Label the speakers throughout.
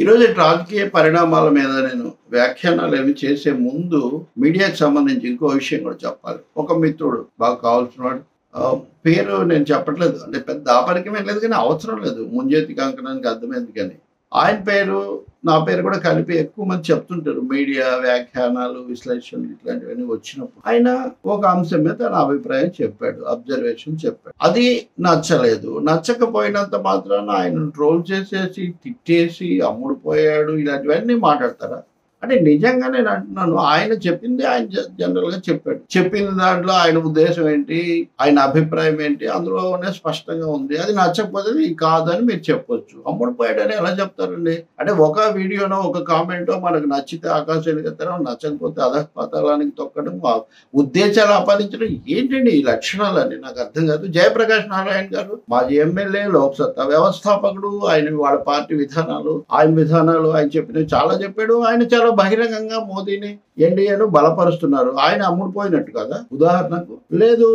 Speaker 1: ఈరోజు రాజకీయ పరిణామాల మీద నేను వ్యాఖ్యానాలు అవి చేసే ముందు మీడియాకి సంబంధించి ఇంకో విషయం కూడా చెప్పాలి. ఒక మిత్రుడు బాగా కావాల్సిన వాడు, పేరు నేను చెప్పట్లేదు, అంటే పెద్ద ఆపరికమేం లేదు, కానీ అవసరం లేదు, ముంజేతి కంకణానికి అర్థమైంది. కానీ ఆయన పేరు నా పేరు కూడా కలిపి ఎక్కువ మంది చెప్తుంటారు. మీడియా వ్యాఖ్యానాలు, విశ్లేషణలు ఇట్లాంటివన్నీ వచ్చినప్పుడు ఆయన ఒక అంశం మీద తన అభిప్రాయం చెప్పాడు, అబ్జర్వేషన్ చెప్పాడు. అది నచ్చలేదు. నచ్చకపోయినంత మాత్రాన ఆయన ట్రోల్ చేసేసి, తిట్టేసి, అమ్ముడు పోయాడు ఇలాంటివన్నీ మాట్లాడతారా? అంటే నిజంగా నేను అంటున్నాను, ఆయన చెప్పింది ఆయన జనరల్ గా చెప్పాడు. చెప్పిన దాంట్లో ఆయన ఉద్దేశం ఏంటి, ఆయన అభిప్రాయం ఏంటి, అందులోనే స్పష్టంగా ఉంది. అది నచ్చకపోతే ఇది కాదని మీరు చెప్పొచ్చు. అమ్ముడు పోయాడని ఎలా చెప్తారండి? అంటే ఒక వీడియోనో ఒక కామెంటో మనకు నచ్చితే ఆకాశానికి ఎత్తడం, నచ్చకపోతే అధఃపాతాళానికి తొక్కడం, ఉద్దేశాలు ఆపాదించడం, ఏంటండి ఈ లక్షణాలని నాకు అర్థం కాదు. జయప్రకాష్ నారాయణ గారు మాజీ ఎమ్మెల్యే, లోక్సత్తా వ్యవస్థాపకుడు. ఆయన వాళ్ళ పార్టీ విధానాలు, ఆయన చెప్పినవి చాలా చెప్పాడు. ఆయన చాలా బహిరంగంగా మోదీని, ఎన్డీఏను బలపరుస్తున్నారు. ఆయన అమ్ముడుపోయినట్టు కదా. ఉదాహరణకు లేదు,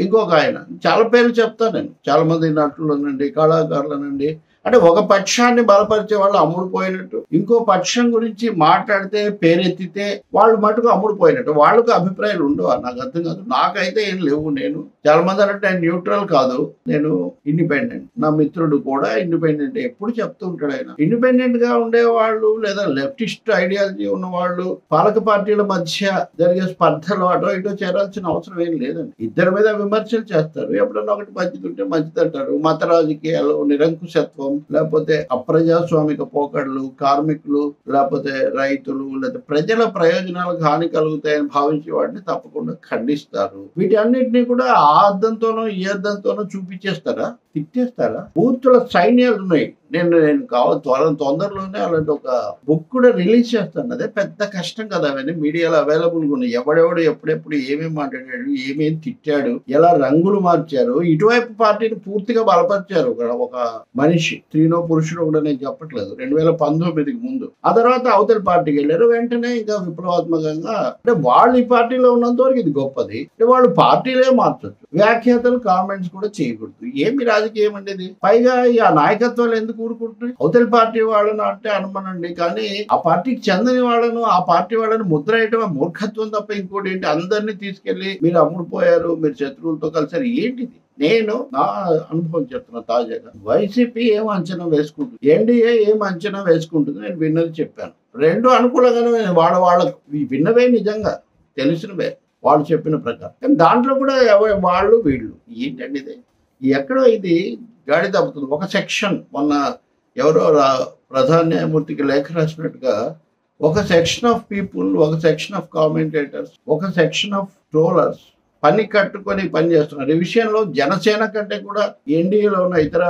Speaker 1: ఇంకొక ఆయన, చాలా పేర్లు చెప్తాను నేను, చాలా మంది నటులనండి, కళాకారులనండి. అంటే ఒక పక్షాన్ని బలపరిచే వాళ్ళు అమ్ముడుపోయినట్టు, ఇంకో పక్షం గురించి మాట్లాడితే, పేరెత్తితే వాళ్ళు మటుకు అమ్ముడుపోయినట్టు. వాళ్ళకు అభిప్రాయాలు ఉండవా? నాకు అర్థం కాదు. నాకైతే ఏం లేవు. నేను చాలా మంది అన్నట్టు నేను న్యూట్రల్ కాదు, నేను ఇండిపెండెంట్. నా మిత్రుడు కూడా ఇండిపెండెంట్. ఎప్పుడు చెప్తూ ఉంటాడు ఆయన. ఇండిపెండెంట్ గా ఉండేవాళ్ళు లేదా లెఫ్టిస్ట్ ఐడియాలజీ ఉన్న వాళ్ళు పాలక పార్టీల మధ్య జరిగే స్పర్ధలు అటో ఇటో చేరాల్సిన అవసరం ఏం లేదండి. ఇద్దరి మీద విమర్శలు చేస్తారు. ఎప్పుడన్నా ఒకటి మంచిది ఉంటే మంచిది అంటారు. మత రాజకీయాలు, నిరంకుశత్వం, లేకపోతే అప్రజాస్వామిక పోకడలు, కార్మికులు, లేకపోతే రైతులు, లేదా ప్రజల ప్రయోజనాలకు హాని కలుగుతాయని భావించే వాటిని తప్పకుండా ఖండిస్తారు. వీటన్నిటినీ కూడా ఆ అర్థంతోనో ఈ అర్థంతోనో చూపించేస్తారా, తిట్టేస్తారా? బూతుల సైన్యాలు ఉన్నాయి. నేను తొందరలోనే అలాంటి ఒక బుక్ కూడా రిలీజ్ చేస్తాను. అదే పెద్ద కష్టం కదా. అవన్నీ మీడియాలో అవైలబుల్గా ఉన్నాయి. ఎవడెవడు ఎప్పుడెప్పుడు ఏమేమి మాట్లాడాడు, ఏమేమి తిట్టాడు, ఎలా రంగులు మార్చారు, ఇటువైపు పార్టీని పూర్తిగా బలపరిచారు ఒక మనిషి, స్త్రీనో పురుషుడో కూడా నేను చెప్పట్లేదు, 2019కి ముందు. ఆ తర్వాత అవతల పార్టీకి వెళ్ళారు. వెంటనే ఇంకా విప్లవాత్మకంగా, అంటే వాళ్ళు ఈ పార్టీలో ఉన్నంత వరకు ఇది గొప్పది, అంటే వాళ్ళు పార్టీలే మార్చొచ్చు, వ్యాఖ్యాతలు కామెంట్స్ కూడా చేయకూడదు. ఏమి రాజకీయం అనేది? పైగా ఆ నాయకత్వాలు ఎందుకు ఊరుకుంటున్నాయి? అవతల పార్టీ వాళ్ళను అంటే అనుమానండి, కానీ ఆ పార్టీకి చెందని వాళ్ళను, ఆ పార్టీ వాళ్ళని ముద్ర వేయటం మూర్ఖత్వం తప్ప ఇంకోటి ఏంటి? అందరినీ తీసుకెళ్లి మీరు అమ్ముడుపోయారు, మీరు శత్రువులతో కలిసారు, ఏంటిది? నేను నా అనుభవం చెప్తున్నా. తాజాగా వైసీపీ ఏం అంచనా వేసుకుంటుంది, ఎన్డీఏ ఏం అంచనా వేసుకుంటుంది, నేను విన్నది చెప్పాను. రెండు అనుకూలంగానే వాళ్ళకు విన్నవే, నిజంగా తెలిసినవే వాళ్ళు చెప్పిన ప్రకారం. కానీ దాంట్లో కూడా వాళ్ళు వీళ్ళు ఏంటండి ఇది? ఎక్కడో ఇది గాడి తప్పుతుంది. ఒక సెక్షన్, మొన్న ఎవరో ప్రధాన న్యాయమూర్తికి లేఖ రాసినట్టుగా, ఒక సెక్షన్ ఆఫ్ పీపుల్, ఒక సెక్షన్ ఆఫ్ కామెంటేటర్స్, ఒక సెక్షన్ ఆఫ్ ట్రోలర్స్ పని కట్టుకొని పని చేస్తున్నారు. ఈ విషయంలో జనసేన కంటే కూడా ఎన్డీఏలో ఉన్న ఇతర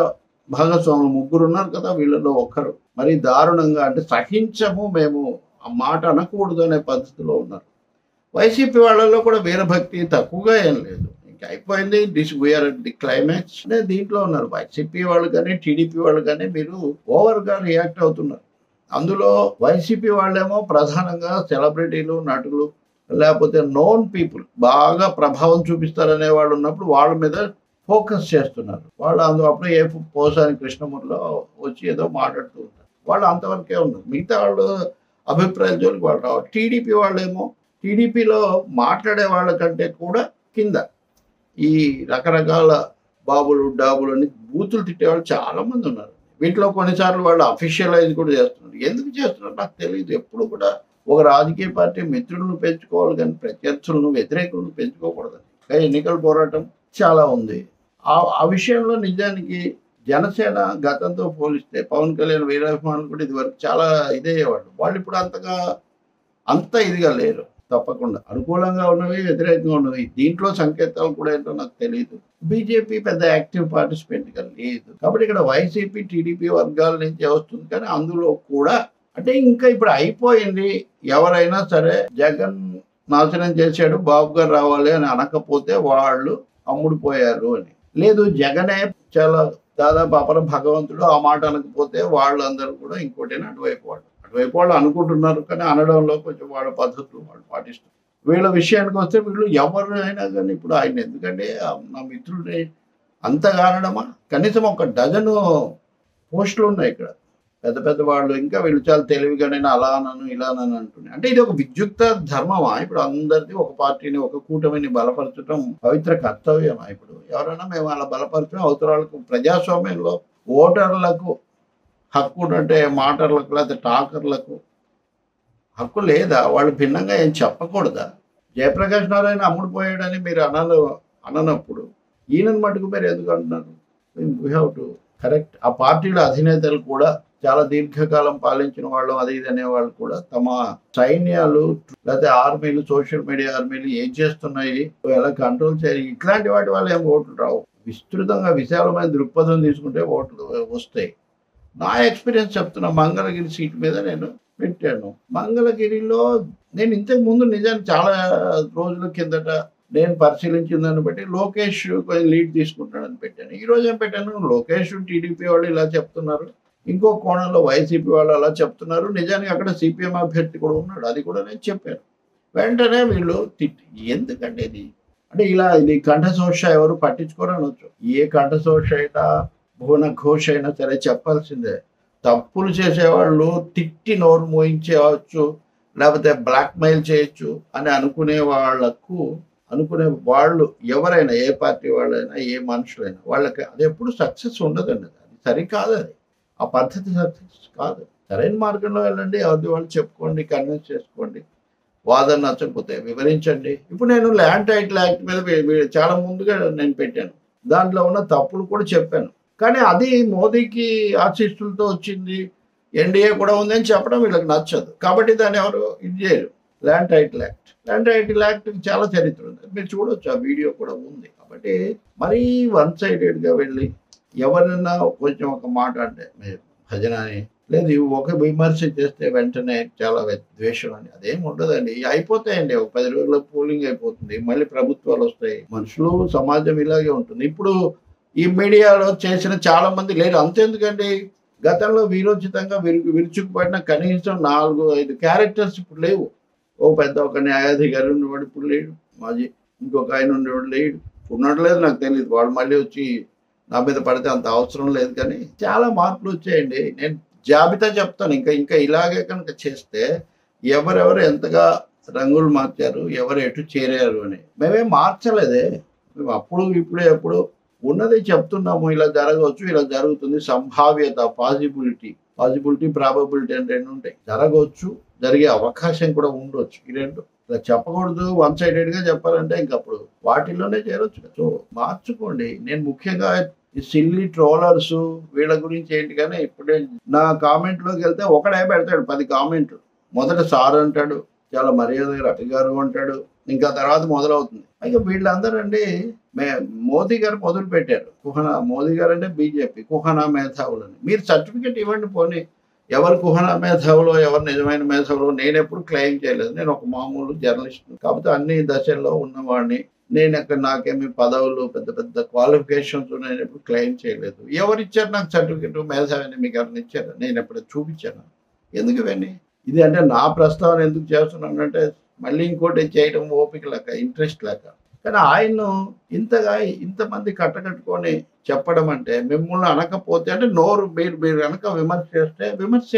Speaker 1: భాగస్వాములు ముగ్గురు ఉన్నారు కదా, వీళ్ళలో ఒకరు మరి దారుణంగా, అంటే సహించము, మేము ఆ మాట అనకూడదు అనే పద్ధతిలో ఉన్నారు. వైసీపీ వాళ్ళలో కూడా వీరభక్తి తక్కువగా ఏం లేదు. ఇంకా అయిపోయింది, వీఆర్ అట్ ది క్లైమాక్స్ అనే దీంట్లో ఉన్నారు. వైసీపీ వాళ్ళు కానీ టీడీపీ వాళ్ళు కానీ మీరు ఓవర్గా రియాక్ట్ అవుతున్నారు. అందులో వైసీపీ వాళ్ళేమో ప్రధానంగా సెలబ్రిటీలు, నటులు, లేకపోతే నోన్ పీపుల్, బాగా ప్రభావం చూపిస్తారనే వాళ్ళు ఉన్నప్పుడు వాళ్ళ మీద ఫోకస్ చేస్తున్నారు. వాళ్ళు అప్పుడు ఏ పోసాని కృష్ణమూర్తిలో వచ్చి ఏదో మాట్లాడుతూ ఉంటారు. వాళ్ళు అంతవరకే ఉన్నారు. మిగతా వాళ్ళు అభిప్రాయాల జోలికి వాళ్ళు రావాలి. టీడీపీ వాళ్ళేమో టీడీపీలో మాట్లాడే వాళ్ళకంటే కూడా కింద ఈ రకరకాల బాబులు డాబులు అని బూతులు తిట్టేవాళ్ళు చాలా మంది ఉన్నారు. వీటిలో కొన్నిసార్లు వాళ్ళు అఫీషియలైజ్ కూడా చేస్తున్నారు. ఎందుకు చేస్తున్నారు నాకు తెలియదు. ఎప్పుడు కూడా ఒక రాజకీయ పార్టీ మిత్రులను పెంచుకోవాలి కానీ ప్రత్యర్థులను, వ్యతిరేకులను పెంచుకోకూడదని. ఎన్నికల పోరాటం చాలా ఉంది. ఆ విషయంలో నిజానికి జనసేన గతంతో పోలిస్తే పవన్ కళ్యాణ్ వీరాభిమానులు కూడా ఇదివరకు చాలా ఇదయ్యేవాళ్ళు. వాళ్ళు ఇప్పుడు అంత ఇదిగా లేరు. తప్పకుండా అనుకూలంగా ఉన్నవి, వ్యతిరేకంగా ఉన్నవి. దీంట్లో సంకేతాలు కూడా ఏంటో నాకు తెలియదు. బీజేపీ పెద్ద యాక్టివ్ పార్టిసిపెంట్గా లేదు. కాబట్టి ఇక్కడ వైసీపీ, టీడీపీ వర్గాల నుంచి వస్తుంది. కానీ అందులో కూడా అంటే ఇంకా ఇప్పుడు అయిపోయింది. ఎవరైనా సరే జగన్ నాశనం చేశాడు, బాబు గారు రావాలి అని అనకపోతే వాళ్ళు అమ్ముడుపోయారు అని. లేదు, జగనే చాలా దాదాపు అపర భగవంతుడు, ఆ మాట అనకపోతే వాళ్ళందరూ కూడా ఇంకోటేనా అటువైపు వాళ్ళు అనుకుంటున్నారు. కానీ అనడంలో కొంచెం వాళ్ళ పద్ధతులు వాళ్ళు పాటిస్తారు. వీళ్ళ విషయానికి వస్తే వీళ్ళు ఎవరైనా కానీ ఇప్పుడు ఆయన ఎందుకంటే నా మిత్రుడిని అంతగా అనడమా? కనీసం ఒక డజను పోస్టులు ఉన్నాయి ఇక్కడ. పెద్ద పెద్ద వాళ్ళు ఇంకా వీళ్ళు చాలా తెలివిగా నేను అలా అనను ఇలా అనను అంటున్నాను. అంటే ఇది ఒక విద్యుక్త ధర్మమా? ఇప్పుడు అందరిది ఒక పార్టీని ఒక కూటమిని బలపరచడం పవిత్ర కర్తవ్యమా? ఇప్పుడు ఎవరైనా మేము అలా బలపరచడం అవతరాలకు ప్రజాస్వామ్యంలో ఓటర్లకు హక్కు అంటే మాటర్లకు లేకపోతే టాకర్లకు హక్కు లేదా? వాళ్ళు భిన్నంగా ఏం చెప్పకూడదా? జయప్రకాష్ నారాయణ అమ్ముడు పోయాడని మీరు అననప్పుడు ఈయనను మటుకు మీరు ఎందుకు అంటున్నారు? We have to correct. ఆ పార్టీల అధినేతలు కూడా చాలా దీర్ఘకాలం పాలించిన వాళ్ళు అది ఇది అనేవాళ్ళు కూడా తమ సైన్యాలు లేకపోతే ఆర్మీలు సోషల్ మీడియా ఆర్మీలు ఏం చేస్తున్నాయి ఎలా కంట్రోల్ చేయాలి ఇట్లాంటి వాటి వల్ల ఏం ఓట్లు రావు. విస్తృతంగా విశాలమైన దృక్పథం తీసుకుంటే ఓట్లు వస్తాయి. నా ఎక్స్పీరియన్స్ చెప్తున్నా. మంగళగిరి సీట్ మీద నేను పెట్టాను. మంగళగిరిలో నేను ఇంతకు ముందు నిజానికి చాలా రోజుల కిందట నేను పరిశీలించిన దాన్ని బట్టి లోకేష్ కొంచెం లీడ్ తీసుకుంటాడని పెట్టాను. ఈ రోజు ఏం పెట్టాను, లోకేష్ టీడీపీ వాళ్ళు ఇలా చెప్తున్నారు, ఇంకో కోణంలో వైసీపీ వాళ్ళు అలా చెప్తున్నారు, నిజానికి అక్కడ సిపిఎం అభ్యర్థి కూడా ఉన్నాడు, అది కూడా నేను చెప్పాను. వెంటనే వీళ్ళు ఎందుకంటే ఇది అంటే ఇలా ఇది కంఠశోష ఎవరు పట్టించుకోరు అనొచ్చు. ఏ కంఠశోష అయినా భువన ఘోష అయినా సరే చెప్పాల్సిందే. తప్పులు చేసేవాళ్ళు తిట్టి నోరు మోయించవచ్చు లేకపోతే బ్లాక్మెయిల్ చేయొచ్చు అని అనుకునే వాళ్ళు ఎవరైనా ఏ పార్టీ వాళ్ళైనా ఏ మనుషులైనా వాళ్ళకి అది ఎప్పుడు సక్సెస్ ఉండదండి. అది సరికాదు. అది ఆ పద్ధతి సక్సెస్ కాదు. సరైన మార్గంలో వెళ్ళండి, ఎవరి వాళ్ళు చెప్పుకోండి, కన్విన్స్ చేసుకోండి, వాదన నచ్చకపోతే వివరించండి. ఇప్పుడు నేను ల్యాండ్ టైటిల్ యాక్ట్ మీద చాలా ముందుగా నేను పెట్టాను, దాంట్లో ఉన్న తప్పులు కూడా చెప్పాను. కానీ అది మోదీకి ఆశీస్సులతో వచ్చింది, ఎన్డీఏ కూడా ఉందని చెప్పడం వీళ్ళకి నచ్చదు. కాబట్టి దాన్ని ఎవరు ఇది చేయరు. ల్యాండ్ టైటిల్ యాక్ట్ చాలా చరిత్ర ఉంది, మీరు చూడొచ్చు, ఆ వీడియో కూడా ఉంది. కాబట్టి మరీ వన్ సైడెడ్గా వెళ్ళి ఎవరైనా కొంచెం ఒక మాట అంటే భజన అని లేదు, ఒక విమర్శ చేస్తే వెంటనే చాలా ద్వేషం అని అదేం ఉండదండి. అయిపోతాయండి, ఒక 10 రోజుల్లో పోలింగ్ అయిపోతుంది, మళ్ళీ ప్రభుత్వాలు వస్తాయి, మనుషులు సమాజం ఇలాగే ఉంటుంది. ఇప్పుడు ఈ మీడియాలో చేసిన చాలా మంది లేరు. అంతెందుకండి, గతంలో వీరోచితంగా విరుచుకుపడిన కనీసం 4-5 క్యారెక్టర్స్ ఇప్పుడు లేవు. ఒక న్యాయాధికారి ఉండేవాడు ఇప్పుడు లేడు, మాజీ ఇంకొక ఆయన ఉండేవాడు లేడు, ఉండట్లేదు, నాకు తెలియదు. వాడు మళ్ళీ వచ్చి నా మీద పడితే అంత అవసరం లేదు. కానీ చాలా మార్పులు వచ్చాయండి. నేను జాబితా చెప్తాను. ఇంకా ఇలాగే కనుక చేస్తే ఎవరెవరు ఎంతగా రంగులు మార్చారు, ఎవరు ఎటు చేరారు అని. మేమేం మార్చలేదే, మేము అప్పుడు ఇప్పుడు ఎప్పుడు ఉన్నది చెప్తున్నాము. ఇలా జరగవచ్చు, ఇలా జరుగుతుంది, సంభావ్యత, పాజిబిలిటీ ప్రాబబిలిటీ అని 2 ఉంటాయి. జరగవచ్చు, జరిగే అవకాశం కూడా ఉండొచ్చు. ఈ 2 ఇలా చెప్పకూడదు. వన్ సైడెడ్గా చెప్పాలంటే ఇంకప్పుడు వాటిల్లోనే చేరొచ్చు. సో మార్చుకోండి. నేను ముఖ్యంగా ఈ సిల్లీ ట్రోలర్స్ వీళ్ళ గురించి ఏంటి, కానీ ఇప్పుడే నా కామెంట్లోకి వెళ్తే ఒకడే పెడతాడు 10 కామెంట్లు. మొదట సార్ అంటాడు, చాలా మర్యాదగా రవి గారు అంటాడు, ఇంకా తర్వాత మొదలవుతుంది. అయితే వీళ్ళందరూ అండి మోదీ గారు మొదలు పెట్టారు. మోదీ గారు అంటే బీజేపీ కుహనా మేధావులని. మీరు సర్టిఫికెట్ ఇవ్వండి, పోనీ ఎవరు కుహనా మేధావులో ఎవరు నిజమైన మేధావులో నేను ఎప్పుడు క్లెయిమ్ చేయలేదు. నేను ఒక మామూలు జర్నలిస్ట్, కాకపోతే అన్ని దశల్లో ఉన్నవాడిని. నేను అక్కడ నాకేమి పదవులు పెద్ద పెద్ద క్వాలిఫికేషన్స్ నేను ఎప్పుడు క్లెయిమ్ చేయలేదు. ఎవరిచ్చారు నాకు సర్టిఫికెట్ మేధావిని? మీకు ఎవరిని ఇచ్చారు? నేను ఎప్పుడు చూపించాను? ఎందుకు ఇవన్నీ? ఇది అంటే నా ప్రస్తావన ఎందుకు చేస్తున్నానంటే మళ్ళీ ఇంకోటి చేయడం ఓపిక లేక, ఇంట్రెస్ట్ లేక. కానీ ఆయన్ను ఇంతమంది కట్టకట్టుకొని చెప్పడం అంటే, మిమ్మల్ని అనకపోతే అంటే నోరు మీరు కనుక విమర్శ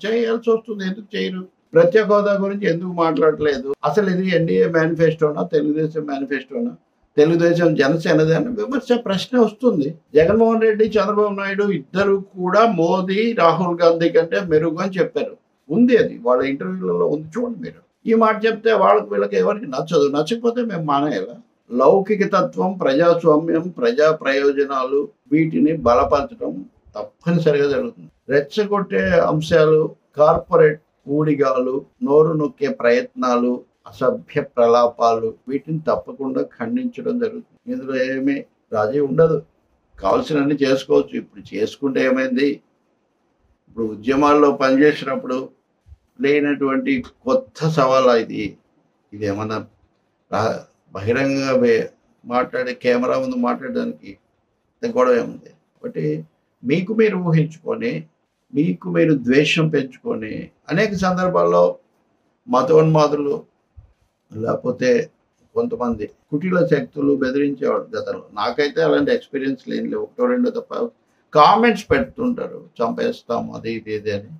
Speaker 1: చేయాల్సి వస్తుంది. ఎందుకు చేయరు? ప్రత్యేక హోదా గురించి ఎందుకు మాట్లాడలేదు? అసలు ఇది ఎన్డీఏ మేనిఫెస్టోనా, తెలుగుదేశం మేనిఫెస్టోనా, తెలుగుదేశం జనసేనది అని విమర్శ ప్రశ్న వస్తుంది. జగన్మోహన్ రెడ్డి, చంద్రబాబు నాయుడు ఇద్దరు కూడా మోదీ, రాహుల్ గాంధీ కంటే మెరుగు అని చెప్పారు. ఉంది, అది వాళ్ళ ఇంటర్వ్యూలలో ఉంది, చూడండి మీరు. ఈ మాట చెప్తే వీళ్ళకి ఎవరికి నచ్చదు. నచ్చకపోతే మేము మానేయాలా? లౌకిక తత్వం, ప్రజాస్వామ్యం, ప్రజా ప్రయోజనాలు వీటిని బలపరచడం తప్పనిసరిగా జరుగుతుంది. రెచ్చగొట్టే అంశాలు, కార్పొరేట్ ఊడిగాలు, నోరు నొక్కే ప్రయత్నాలు, అసభ్య ప్రలాపాలు వీటిని తప్పకుండా ఖండించడం జరుగుతుంది. ఇందులో ఏమీ రాజీ ఉండదు. కావాల్సినన్ని చేసుకోవచ్చు. ఇప్పుడు చేసుకుంటే ఏమైంది? ఇప్పుడు ఉద్యమాల్లో పనిచేసినప్పుడు లేనటువంటి కొత్త సవాలా ఇది ఏమన్నా బహిరంగంగా మాట్లాడే కెమెరా ముందు మాట్లాడడానికి గొడవ ఏముంది? కాబట్టి మీకు మీరు ఊహించుకొని, మీకు మీరు ద్వేషం పెంచుకొని, అనేక సందర్భాల్లో మతోన్మాదులు లేకపోతే కొంతమంది కుటిల శక్తులు బెదిరించేవాడు గతంలో. నాకైతే అలాంటి ఎక్స్పీరియన్స్ లేని 1-2 తప్ప కామెంట్స్ పెడుతుంటారు. చంపేస్తాం అది ఇది ఇది అని.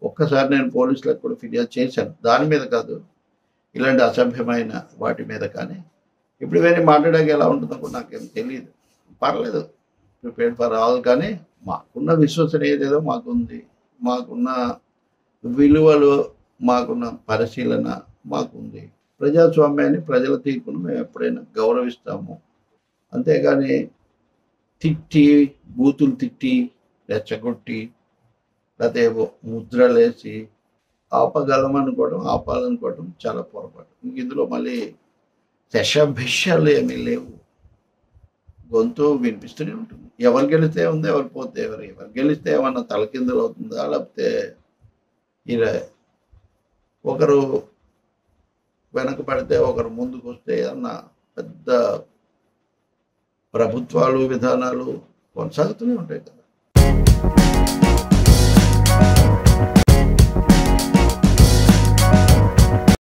Speaker 1: ఒక్కసారి నేను పోలీసులకు కూడా ఫిర్యాదు చేశాను. దాని మీద కాదు, ఇలాంటి అసభ్యమైన వాటి మీద కానీ. ఇప్పుడు ఇవన్నీ మాట్లాడాక ఎలా ఉంటుందో కూడా నాకేం తెలీదు. పర్లేదు, ప్రిపేర్డ్ ఫర్ ఆల్. కానీ మాకున్న విశ్వసనీయత ఏదో మాకుంది. మాకున్న విలువలు, మాకున్న పరిశీలన మాకుంది. ప్రజాస్వామ్యాన్ని, ప్రజల తీర్పును మేము ఎప్పుడైనా గౌరవిస్తాము. అంతేగాని తిట్టి, బూతులు తిట్టి, రెచ్చగొట్టి, లేకపోతే ఏవో ముద్రలేసి ఆపాలనుకోవడం చాలా పొరపాటు. ఇందులో మళ్ళీ శషభిషాలు ఏమీ లేవు. గొంతు వినిపిస్తూనే ఉంటుంది. ఎవరు గెలిస్తే ఉంది, ఎవరు పోతే ఎవరు గెలిస్తే ఏమన్నా తలకిందులు అవుతుందా, లేకపోతే ఇలా ఒకరు వెనక పడితే ఒకరు ముందుకు వస్తే అన్న పెద్ద ప్రభుత్వాలు, విధానాలు కొనసాగుతూనే ఉంటాయి కదా.